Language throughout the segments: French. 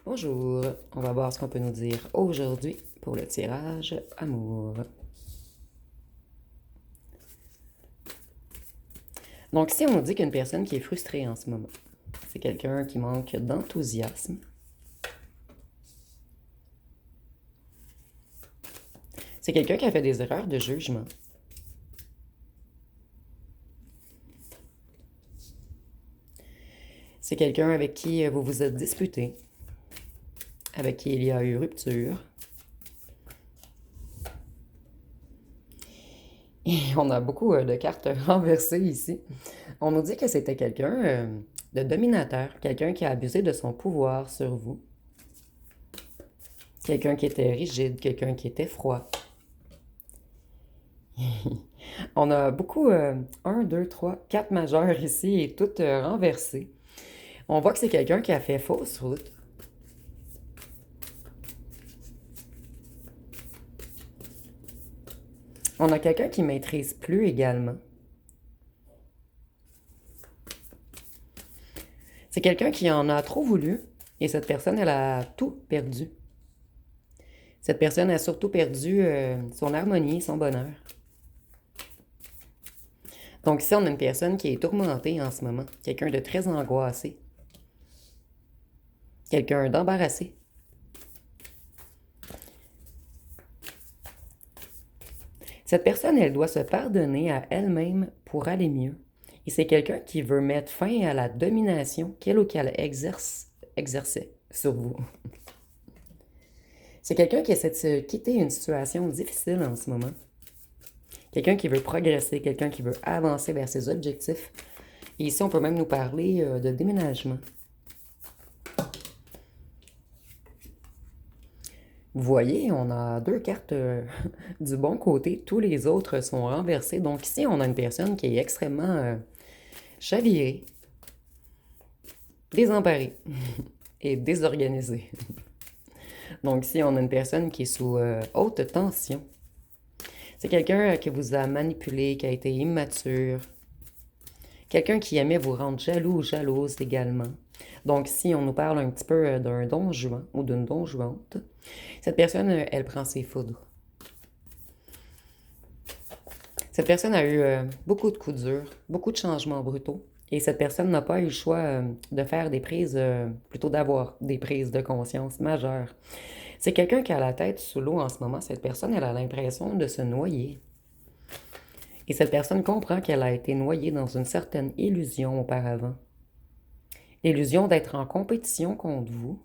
Bonjour, on va voir ce qu'on peut nous dire aujourd'hui pour le tirage amour. Donc si on nous dit qu'une personne qui est frustrée en ce moment, c'est quelqu'un qui manque d'enthousiasme, c'est quelqu'un qui a fait des erreurs de jugement, c'est quelqu'un avec qui vous vous êtes disputé, avec qui il y a eu rupture. Et on a beaucoup de cartes renversées ici. On nous dit que c'était quelqu'un de dominateur, quelqu'un qui a abusé de son pouvoir sur vous, quelqu'un qui était rigide, quelqu'un qui était froid. On a beaucoup, 1, 2, 3, 4 majeurs ici et toutes renversées. On voit que c'est quelqu'un qui a fait fausse route. On a quelqu'un qui maîtrise plus également. C'est quelqu'un qui en a trop voulu et cette personne, elle a tout perdu. Cette personne a surtout perdu son harmonie, son bonheur. Donc ici, on a une personne qui est tourmentée en ce moment, quelqu'un de très angoissé, quelqu'un d'embarrassé. Cette personne, elle doit se pardonner à elle-même pour aller mieux. Et c'est quelqu'un qui veut mettre fin à la domination qu'elle ou qu'elle exerçait sur vous. C'est quelqu'un qui essaie de se quitter une situation difficile en ce moment. Quelqu'un qui veut progresser, quelqu'un qui veut avancer vers ses objectifs. Et ici, on peut même nous parler de déménagement. Vous voyez, on a deux cartes du bon côté. Tous les autres sont renversés. Donc ici, on a une personne qui est extrêmement chavirée, désemparée et désorganisée. Donc ici, on a une personne qui est sous haute tension. C'est quelqu'un qui vous a manipulé, qui a été immature. Quelqu'un qui aimait vous rendre jaloux ou jalouse également. Donc si on nous parle un petit peu d'un don juan ou d'une donjouante, cette personne, elle prend ses foudres. Cette personne a eu beaucoup de coups durs, beaucoup de changements brutaux. Et cette personne n'a pas eu le choix de faire des prises, plutôt d'avoir des prises de conscience majeures. C'est quelqu'un qui a la tête sous l'eau en ce moment. Cette personne, elle a l'impression de se noyer. Et cette personne comprend qu'elle a été noyée dans une certaine illusion auparavant. L'illusion d'être en compétition contre vous.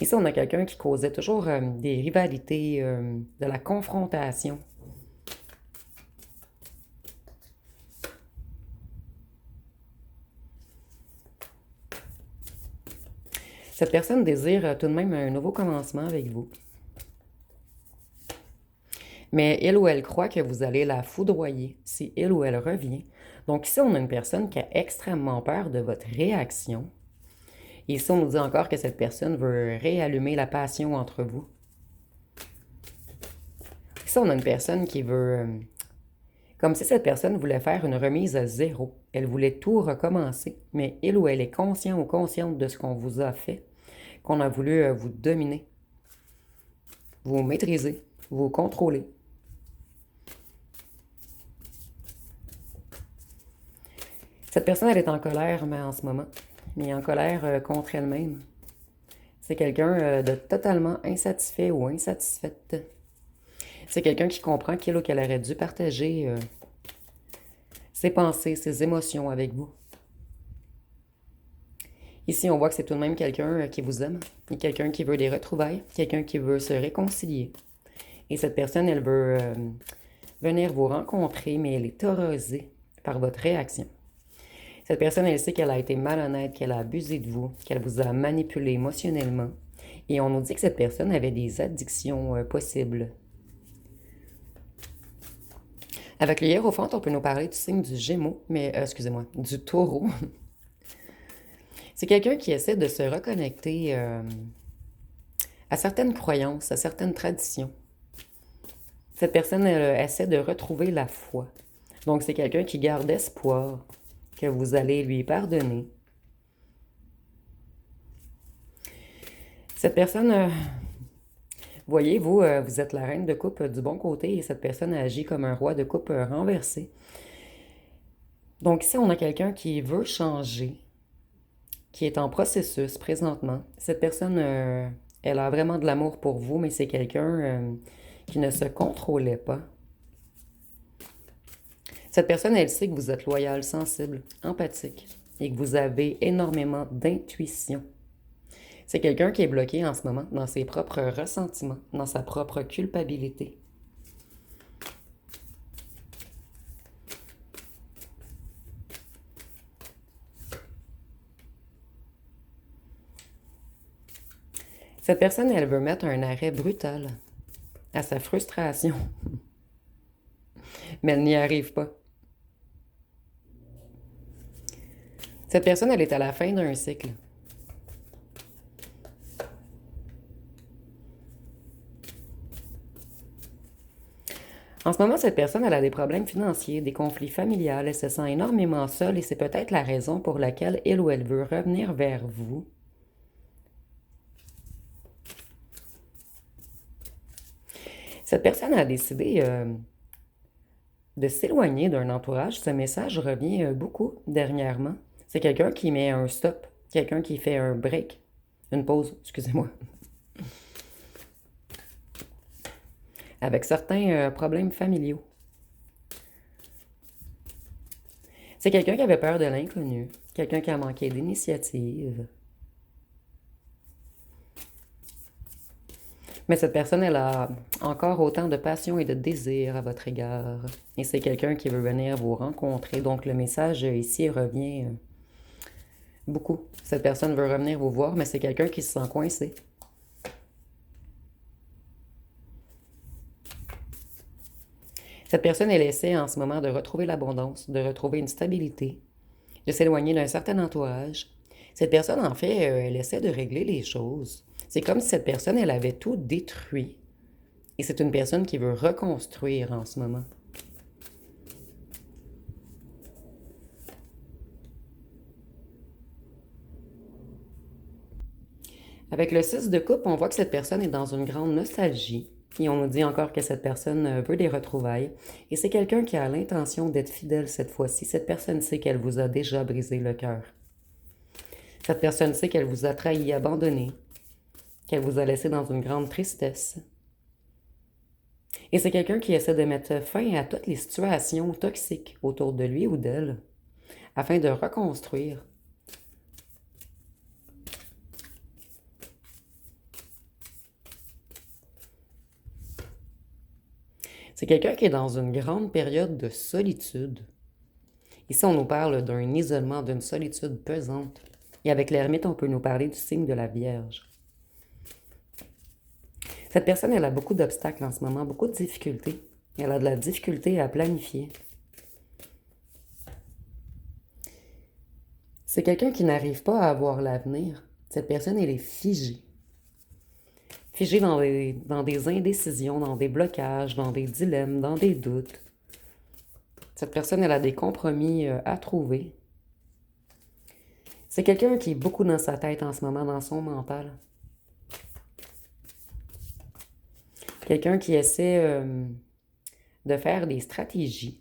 Ici, on a quelqu'un qui causait toujours des rivalités, de la confrontation. Cette personne désire tout de même un nouveau commencement avec vous. Mais il ou elle croit que vous allez la foudroyer si il ou elle revient. Donc ici, on a une personne qui a extrêmement peur de votre réaction. Et ici, on nous dit encore que cette personne veut réallumer la passion entre vous. Ici, on a une personne qui veut... comme si cette personne voulait faire une remise à zéro. Elle voulait tout recommencer, mais il ou elle est conscient ou consciente de ce qu'on vous a fait, qu'on a voulu vous dominer, vous maîtriser, vous contrôler. Cette personne, elle est en colère mais en ce moment, mais en colère contre elle-même. C'est quelqu'un de totalement insatisfait ou insatisfaite. C'est quelqu'un qui comprend qu'il ou qu'elle aurait dû partager ses pensées, ses émotions avec vous. Ici, on voit que c'est tout de même quelqu'un qui vous aime, et quelqu'un qui veut des retrouvailles, quelqu'un qui veut se réconcilier. Et cette personne, elle veut venir vous rencontrer, mais elle est terrorisée par votre réaction. Cette personne, elle sait qu'elle a été malhonnête, qu'elle a abusé de vous, qu'elle vous a manipulé émotionnellement. Et on nous dit que cette personne avait des addictions possibles. Avec le hiérophant, on peut nous parler du signe du Gémeaux, mais excusez-moi, du Taureau. C'est quelqu'un qui essaie de se reconnecter à certaines croyances, à certaines traditions. Cette personne, elle essaie de retrouver la foi. Donc, c'est quelqu'un qui garde espoir, que vous allez lui pardonner. Cette personne, voyez, vous, vous êtes la reine de coupe du bon côté et cette personne agit comme un roi de coupe renversé. Donc ici, on a quelqu'un qui veut changer, qui est en processus présentement. Cette personne, elle a vraiment de l'amour pour vous, mais c'est quelqu'un qui ne se contrôlait pas. Cette personne, elle sait que vous êtes loyal, sensible, empathique et que vous avez énormément d'intuition. C'est quelqu'un qui est bloqué en ce moment dans ses propres ressentiments, dans sa propre culpabilité. Cette personne, elle veut mettre un arrêt brutal à sa frustration, mais elle n'y arrive pas. Cette personne, elle est à la fin d'un cycle. En ce moment, cette personne, elle a des problèmes financiers, des conflits familiaux, elle se sent énormément seule et c'est peut-être la raison pour laquelle il ou elle veut revenir vers vous. Cette personne a décidé de s'éloigner d'un entourage. Ce message revient beaucoup dernièrement. C'est quelqu'un qui met un stop, quelqu'un qui fait un break, une pause, excusez-moi. Avec certains problèmes familiaux. C'est quelqu'un qui avait peur de l'inconnu, quelqu'un qui a manqué d'initiative. Mais cette personne, elle a encore autant de passion et de désir à votre égard. Et c'est quelqu'un qui veut venir vous rencontrer. Donc le message ici revient beaucoup. Cette personne veut revenir vous voir, mais c'est quelqu'un qui se sent coincé. Cette personne, elle essaie en ce moment de retrouver l'abondance, de retrouver une stabilité, de s'éloigner d'un certain entourage. Cette personne, en fait, elle essaie de régler les choses. C'est comme si cette personne, elle avait tout détruit. Et c'est une personne qui veut reconstruire en ce moment. Avec le 6 de coupe, on voit que cette personne est dans une grande nostalgie. Et on nous dit encore que cette personne veut des retrouvailles. Et c'est quelqu'un qui a l'intention d'être fidèle cette fois-ci. Cette personne sait qu'elle vous a déjà brisé le cœur. Cette personne sait qu'elle vous a trahi, abandonné, qu'elle vous a laissé dans une grande tristesse. Et c'est quelqu'un qui essaie de mettre fin à toutes les situations toxiques autour de lui ou d'elle, afin de reconstruire. C'est quelqu'un qui est dans une grande période de solitude. Ici, on nous parle d'un isolement, d'une solitude pesante. Et avec l'ermite, on peut nous parler du signe de la Vierge. Cette personne, elle a beaucoup d'obstacles en ce moment, beaucoup de difficultés. Elle a de la difficulté à planifier. C'est quelqu'un qui n'arrive pas à avoir l'avenir. Cette personne, elle est figée. Figée dans des indécisions, dans des blocages, dans des dilemmes, dans des doutes. Cette personne, elle a des compromis à trouver. C'est quelqu'un qui est beaucoup dans sa tête en ce moment, dans son mental. Quelqu'un qui essaie de faire des stratégies.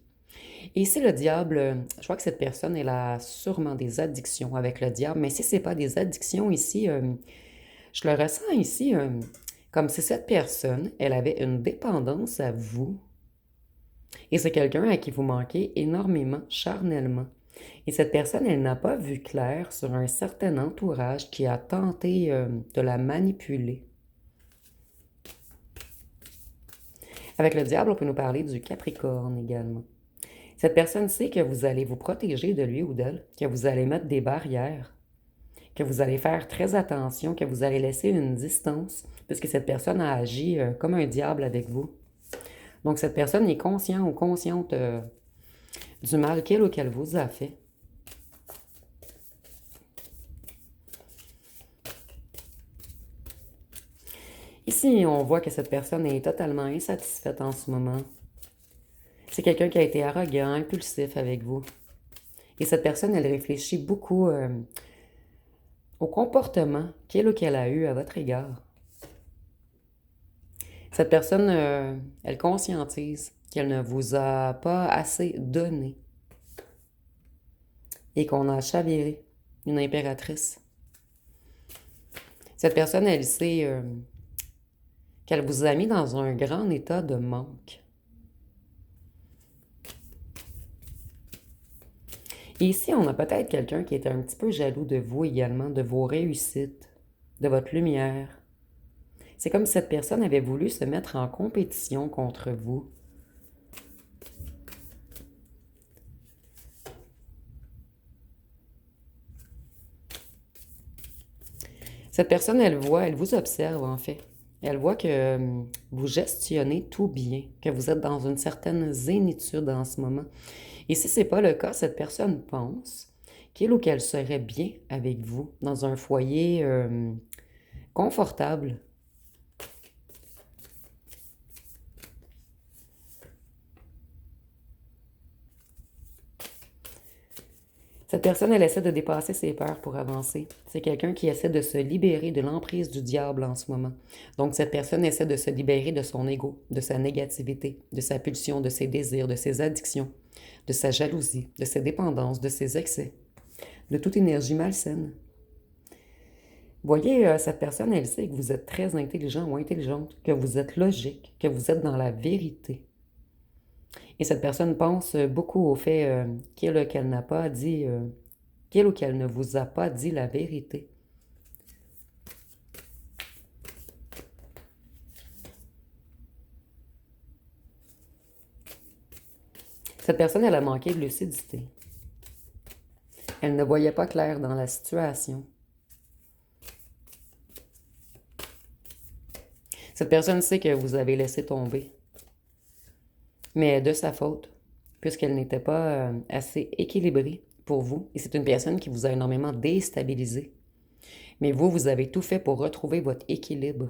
Et ici, le diable, je vois que cette personne, elle a sûrement des addictions avec le diable, mais si ce n'est pas des addictions ici, je le ressens ici comme si cette personne, elle avait une dépendance à vous. Et c'est quelqu'un à qui vous manquez énormément charnellement. Et cette personne, elle n'a pas vu clair sur un certain entourage qui a tenté de la manipuler. Avec le diable, on peut nous parler du Capricorne également. Cette personne sait que vous allez vous protéger de lui ou d'elle, que vous allez mettre des barrières, que vous allez faire très attention, que vous allez laisser une distance, puisque cette personne a agi comme un diable avec vous. Donc cette personne est consciente ou consciente du mal qu'il ou qu'elle vous a fait. Ici, on voit que cette personne est totalement insatisfaite en ce moment. C'est quelqu'un qui a été arrogant, impulsif avec vous. Et cette personne, elle réfléchit beaucoup au comportement qu'il ou qu'elle a eu à votre égard. Cette personne, elle conscientise qu'elle ne vous a pas assez donné et qu'on a chaviré une impératrice. Cette personne, elle sait qu'elle vous a mis dans un grand état de manque. Et ici, on a peut-être quelqu'un qui est un petit peu jaloux de vous également, de vos réussites, de votre lumière. C'est comme si cette personne avait voulu se mettre en compétition contre vous. Cette personne, elle vous observe en fait. Elle voit que vous gestionnez tout bien, que vous êtes dans une certaine zénitude en ce moment. Et si ce n'est pas le cas, cette personne pense qu'il ou qu'elle serait bien avec vous, dans un foyer confortable. Cette personne, elle essaie de dépasser ses peurs pour avancer. C'est quelqu'un qui essaie de se libérer de l'emprise du diable en ce moment. Donc, cette personne essaie de se libérer de son ego, de sa négativité, de sa pulsion, de ses désirs, de ses addictions, de sa jalousie, de ses dépendances, de ses excès, de toute énergie malsaine. Voyez, cette personne, elle sait que vous êtes très intelligent ou intelligente, que vous êtes logique, que vous êtes dans la vérité. Et cette personne pense beaucoup au fait qu'il ou qu'elle n'a pas dit, qu'il ou qu'elle ne vous a pas dit la vérité. Cette personne, elle a manqué de lucidité. Elle ne voyait pas clair dans la situation. Cette personne sait que vous avez laissé tomber, mais de sa faute, puisqu'elle n'était pas assez équilibrée pour vous. Et c'est une personne qui vous a énormément déstabilisé. Mais vous, vous avez tout fait pour retrouver votre équilibre.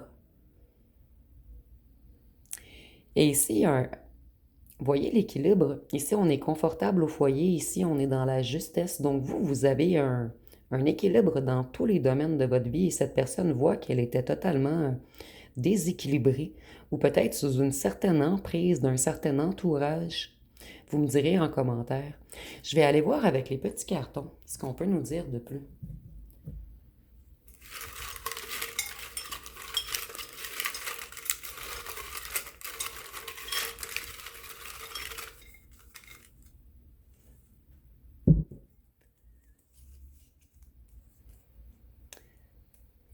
Et ici, voyez l'équilibre. Ici, on est confortable au foyer. Ici, on est dans la justesse. Donc, vous avez un équilibre dans tous les domaines de votre vie. Et cette personne voit qu'elle était totalement déséquilibrée ou peut-être sous une certaine emprise d'un certain entourage. Vous me direz en commentaire. Je vais aller voir avec les petits cartons ce qu'on peut nous dire de plus.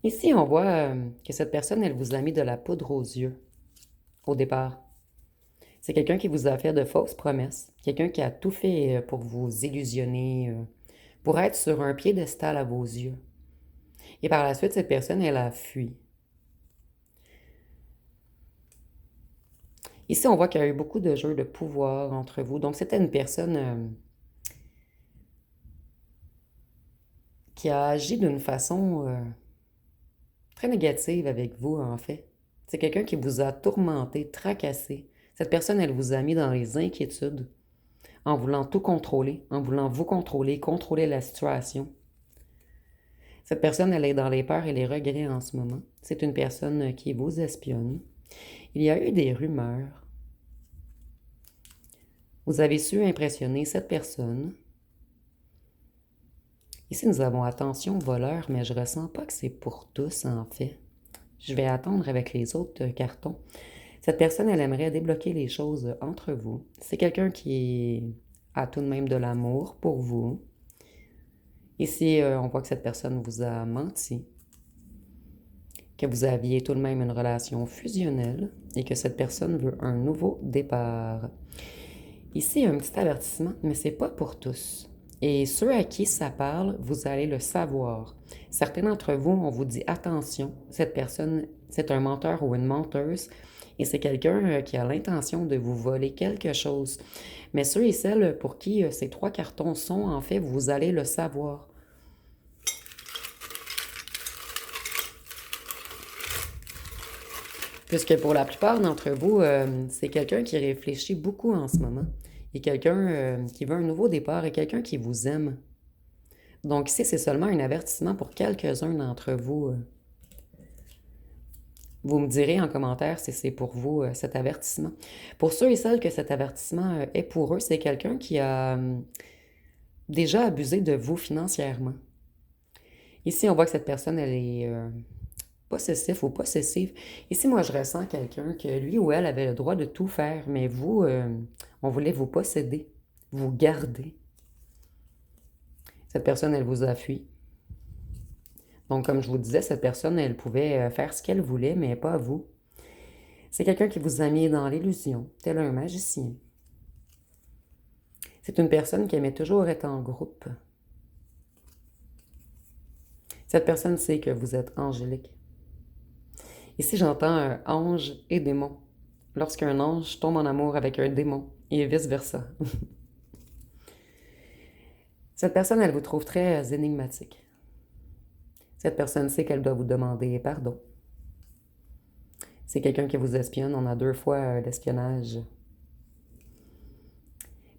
Ici, on voit que cette personne, elle vous a mis de la poudre aux yeux au départ. C'est quelqu'un qui vous a fait de fausses promesses, quelqu'un qui a tout fait pour vous illusionner, pour être sur un piédestal à vos yeux. Et par la suite, cette personne, elle a fui. Ici, on voit qu'il y a eu beaucoup de jeux de pouvoir entre vous. Donc, c'était une personne qui a agi d'une façon très négative avec vous, en fait. C'est quelqu'un qui vous a tourmenté, tracassé. Cette personne, elle vous a mis dans les inquiétudes en voulant tout contrôler, en voulant vous contrôler, contrôler la situation. Cette personne, elle est dans les peurs et les regrets en ce moment. C'est une personne qui vous espionne. Il y a eu des rumeurs. Vous avez su impressionner cette personne. Ici, nous avons attention voleur, mais je ne ressens pas que c'est pour tous, en fait. Je vais attendre avec les autres cartons. Cette personne, elle aimerait débloquer les choses entre vous. C'est quelqu'un qui a tout de même de l'amour pour vous. Ici, on voit que cette personne vous a menti, que vous aviez tout de même une relation fusionnelle et que cette personne veut un nouveau départ. Ici, un petit avertissement, mais c'est pas pour tous. Et ceux à qui ça parle, vous allez le savoir. Certains d'entre vous, on vous dit attention, cette personne, c'est un menteur ou une menteuse, et c'est quelqu'un qui a l'intention de vous voler quelque chose. Mais ceux et celles pour qui ces 3 cartons sont, en fait, vous allez le savoir. Puisque pour la plupart d'entre vous, c'est quelqu'un qui réfléchit beaucoup en ce moment Il y a quelqu'un qui veut un nouveau départ et quelqu'un qui vous aime. Donc ici, c'est seulement un avertissement pour quelques-uns d'entre vous. Vous me direz en commentaire si c'est pour vous cet avertissement. Pour ceux et celles que cet avertissement est pour eux, c'est quelqu'un qui a déjà abusé de vous financièrement. Ici, on voit que cette personne, elle est possessif ou possessive. Ici, moi, je ressens quelqu'un que lui ou elle avait le droit de tout faire, mais vous, on voulait vous posséder, vous garder. Cette personne, elle vous a fui. Donc, comme je vous disais, cette personne, elle pouvait faire ce qu'elle voulait, mais pas vous. C'est quelqu'un qui vous a mis dans l'illusion, tel un magicien. C'est une personne qui aimait toujours être en groupe. Cette personne sait que vous êtes angélique. Ici, j'entends ange et démon. Lorsqu'un ange tombe en amour avec un démon, et vice-versa. Cette personne, elle vous trouve très énigmatique. Cette personne sait qu'elle doit vous demander pardon. C'est quelqu'un qui vous espionne. On a 2 fois l'espionnage.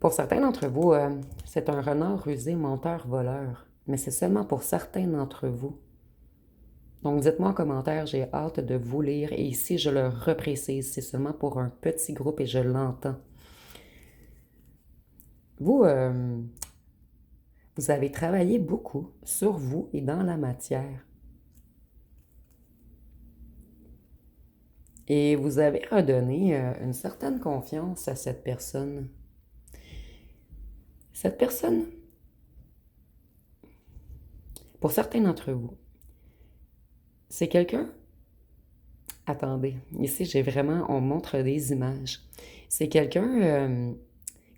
Pour certains d'entre vous, c'est un renard rusé, menteur, voleur. Mais c'est seulement pour certains d'entre vous. Donc dites-moi en commentaire, j'ai hâte de vous lire. Et ici, je le reprécise, c'est seulement pour un petit groupe et je l'entends. Vous, vous avez travaillé beaucoup sur vous et dans la matière. Et vous avez redonné une certaine confiance à cette personne. Cette personne, pour certains d'entre vous, c'est quelqu'un... Attendez, ici j'ai vraiment, on montre des images. C'est quelqu'un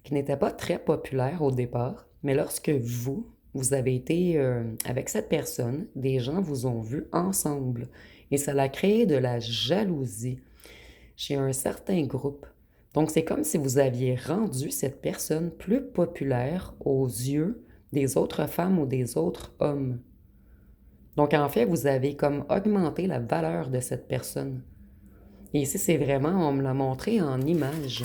qui n'était pas très populaire au départ, mais lorsque vous avez été avec cette personne, des gens vous ont vu ensemble et ça a créé de la jalousie chez un certain groupe. Donc c'est comme si vous aviez rendu cette personne plus populaire aux yeux des autres femmes ou des autres hommes. Donc en fait, vous avez comme augmenté la valeur de cette personne. Et ici, c'est vraiment, on me l'a montré en image.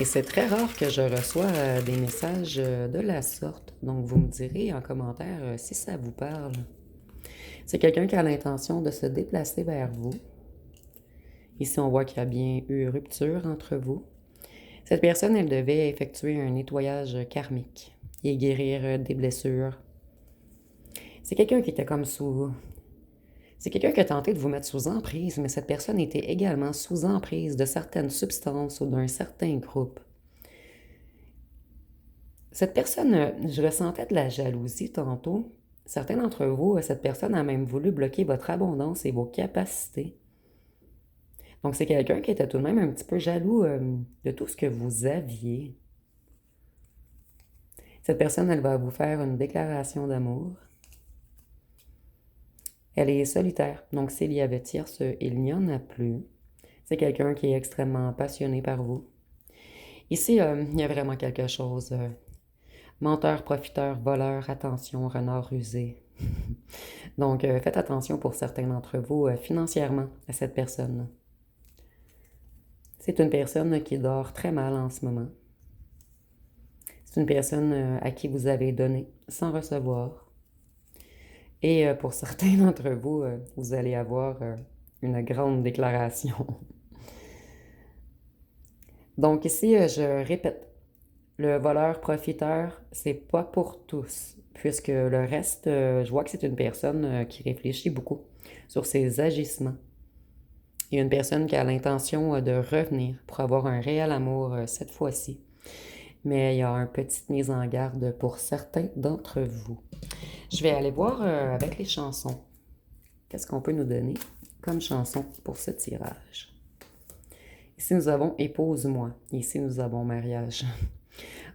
Et c'est très rare que je reçois des messages de la sorte. Donc, vous me direz en commentaire si ça vous parle. C'est quelqu'un qui a l'intention de se déplacer vers vous. Ici, on voit qu'il y a bien eu rupture entre vous. Cette personne, elle devait effectuer un nettoyage karmique et guérir des blessures. C'est quelqu'un qui était comme sous... C'est quelqu'un qui a tenté de vous mettre sous emprise, mais cette personne était également sous emprise de certaines substances ou d'un certain groupe. Cette personne, je ressentais de la jalousie tantôt. Certains d'entre vous, cette personne a même voulu bloquer votre abondance et vos capacités. Donc c'est quelqu'un qui était tout de même un petit peu jaloux de tout ce que vous aviez. Cette personne, elle va vous faire une déclaration d'amour. Elle est solitaire, donc s'il y avait tierce, il n'y en a plus. C'est quelqu'un qui est extrêmement passionné par vous. Ici, il y a vraiment quelque chose. Menteur, profiteur, voleur, attention, renard rusé. Donc, faites attention pour certains d'entre vous financièrement à cette personne. C'est une personne qui dort très mal en ce moment. C'est une personne à qui vous avez donné sans recevoir. Et pour certains d'entre vous, vous allez avoir une grande déclaration. Donc ici, je répète, le voleur profiteur, c'est pas pour tous, puisque le reste, je vois que c'est une personne qui réfléchit beaucoup sur ses agissements. Il y a une personne qui a l'intention de revenir pour avoir un réel amour cette fois-ci. Mais il y a une petite mise en garde pour certains d'entre vous. Je vais aller voir avec les chansons. Qu'est-ce qu'on peut nous donner comme chanson pour ce tirage? Ici, nous avons Épouse-moi. Ici, nous avons Mariage.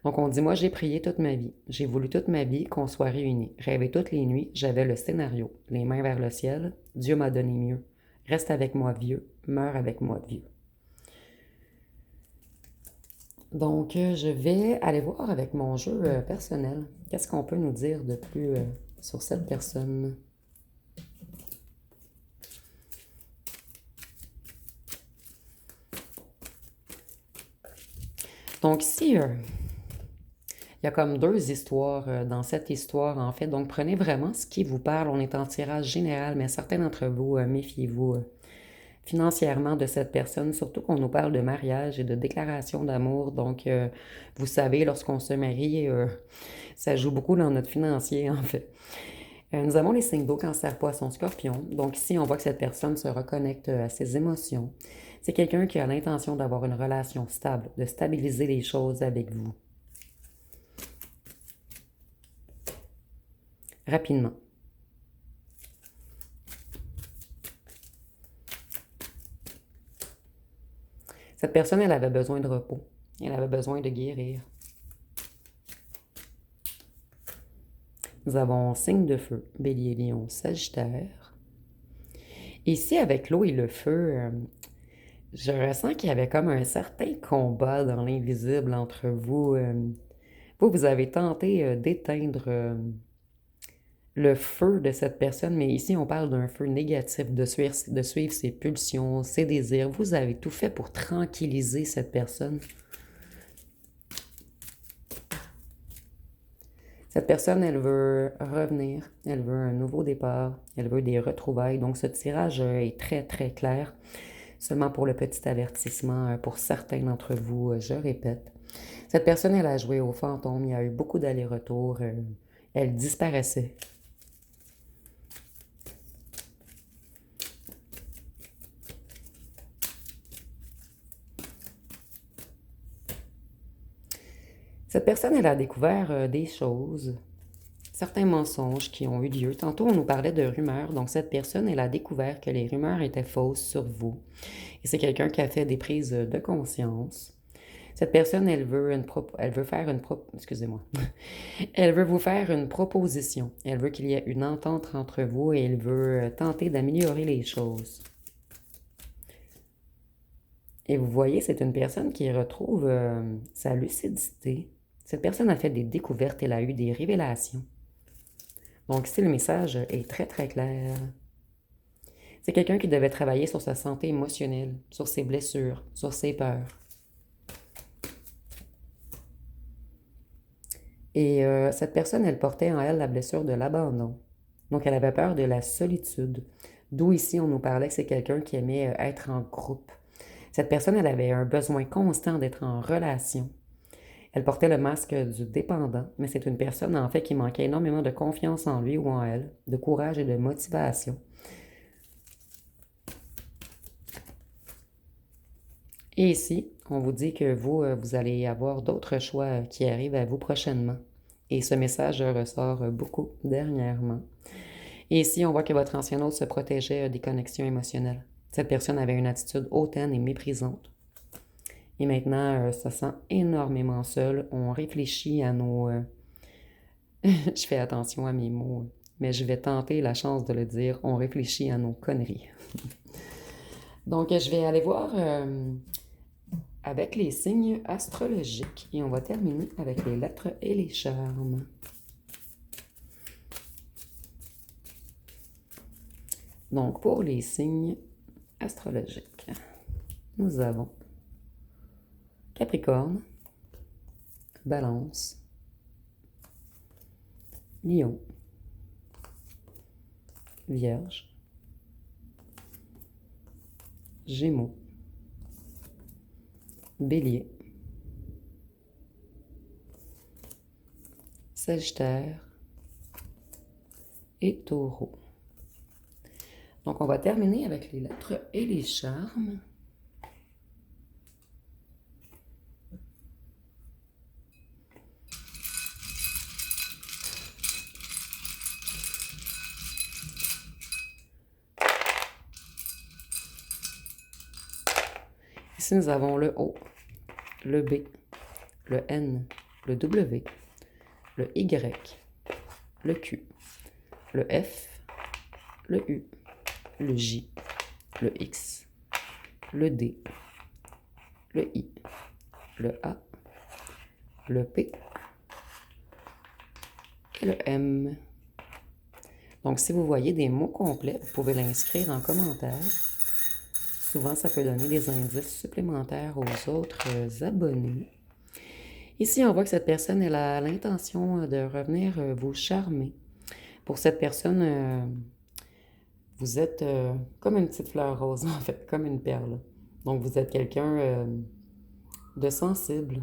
Donc, on dit, moi, j'ai prié toute ma vie. J'ai voulu toute ma vie qu'on soit réunis. Rêvé toutes les nuits, j'avais le scénario. Les mains vers le ciel, Dieu m'a donné mieux. Reste avec moi, vieux. Meurs avec moi, vieux. Donc, je vais aller voir avec mon jeu personnel. Qu'est-ce qu'on peut nous dire de plus sur cette personne? Donc ici, il y a comme deux histoires dans cette histoire, en fait. Donc prenez vraiment ce qui vous parle. On est en tirage général, mais certains d'entre vous, méfiez-vous financièrement de cette personne, surtout qu'on nous parle de mariage et de déclaration d'amour. Donc, vous savez, lorsqu'on se marie, ça joue beaucoup dans notre financier, en fait. Nous avons les signes d'eau, cancer, poisson, scorpion. Donc ici, on voit que cette personne se reconnecte à ses émotions. C'est quelqu'un qui a l'intention d'avoir une relation stable, de stabiliser les choses avec vous. Rapidement. Cette personne, elle avait besoin de repos. Elle avait besoin de guérir. Nous avons signe de feu, bélier, lion, sagittaire. Ici, avec l'eau et le feu, je ressens qu'il y avait comme un certain combat dans l'invisible entre vous. Vous avez tenté d'éteindre le feu de cette personne, mais ici, on parle d'un feu négatif, de suivre ses pulsions, ses désirs. Vous avez tout fait pour tranquilliser cette personne. Cette personne, elle veut revenir, elle veut un nouveau départ, elle veut des retrouvailles. Donc, ce tirage est très, très clair. Seulement pour le petit avertissement, pour certains d'entre vous, je répète. Cette personne, elle a joué au fantôme, il y a eu beaucoup d'allers-retours, elle disparaissait. Cette personne, elle a découvert des choses, certains mensonges qui ont eu lieu. Tantôt, on nous parlait de rumeurs. Donc, cette personne, elle a découvert que les rumeurs étaient fausses sur vous. Et c'est quelqu'un qui a fait des prises de conscience. Cette personne, elle veut faire une excusez-moi. Elle veut vous faire une proposition. Elle veut qu'il y ait une entente entre vous et elle veut tenter d'améliorer les choses. Et vous voyez, c'est une personne qui retrouve sa lucidité. Cette personne a fait des découvertes, elle a eu des révélations. Donc ici, le message est très, très clair. C'est quelqu'un qui devait travailler sur sa santé émotionnelle, sur ses blessures, sur ses peurs. Et cette personne, elle portait en elle la blessure de l'abandon. Donc, elle avait peur de la solitude. D'où ici, on nous parlait que c'est quelqu'un qui aimait être en groupe. Cette personne, elle avait un besoin constant d'être en relation. Elle portait le masque du dépendant, mais c'est une personne, en fait, qui manquait énormément de confiance en lui ou en elle, de courage et de motivation. Et ici, on vous dit que vous allez avoir d'autres choix qui arrivent à vous prochainement. Et ce message ressort beaucoup dernièrement. Et ici, on voit que votre ancien hôte se protégeait des connexions émotionnelles. Cette personne avait une attitude hautaine et méprisante. Et maintenant, se sent énormément seul. On réfléchit à nos... je fais attention à mes mots, mais je vais tenter la chance de le dire. On réfléchit à nos conneries. Donc, je vais aller voir avec les signes astrologiques et on va terminer avec les lettres et les charmes. Donc, pour les signes astrologiques, nous avons Capricorne, Balance, Lion, Vierge, Gémeaux, Bélier, Sagittaire et Taureau. Donc, on va terminer avec les lettres et les charmes. Ici, nous avons le O, le B, le N, le W, le Y, le Q, le F, le U, le J, le X, le D, le I, le A, le P et le M. Donc, si vous voyez des mots complets, vous pouvez l'inscrire en commentaire. Souvent, ça peut donner des indices supplémentaires aux autres abonnés. Ici, on voit que cette personne, elle a l'intention de revenir vous charmer. Pour cette personne, vous êtes comme une petite fleur rose, en fait, comme une perle. Donc, vous êtes quelqu'un de sensible,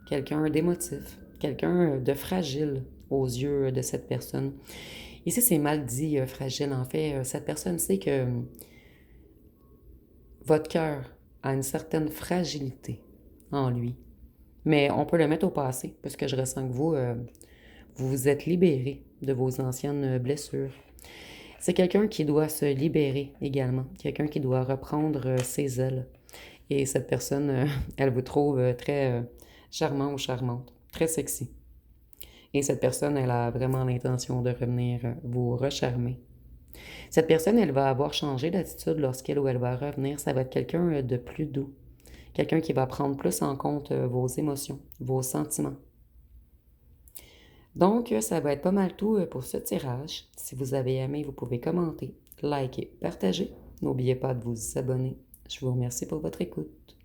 quelqu'un d'émotif, quelqu'un de fragile aux yeux de cette personne. Ici, c'est mal dit fragile. En fait, cette personne sait que votre cœur a une certaine fragilité en lui. Mais on peut le mettre au passé, parce que je ressens que vous vous êtes libéré de vos anciennes blessures. C'est quelqu'un qui doit se libérer également, quelqu'un qui doit reprendre ses ailes. Et cette personne, elle vous trouve très charmant ou charmante, très sexy. Et cette personne, elle a vraiment l'intention de revenir vous recharmer. Cette personne, elle va avoir changé d'attitude lorsqu'elle ou elle va revenir. Ça va être quelqu'un de plus doux, quelqu'un qui va prendre plus en compte vos émotions, vos sentiments. Donc, ça va être pas mal tout pour ce tirage. Si vous avez aimé, vous pouvez commenter, liker, partager. N'oubliez pas de vous abonner. Je vous remercie pour votre écoute.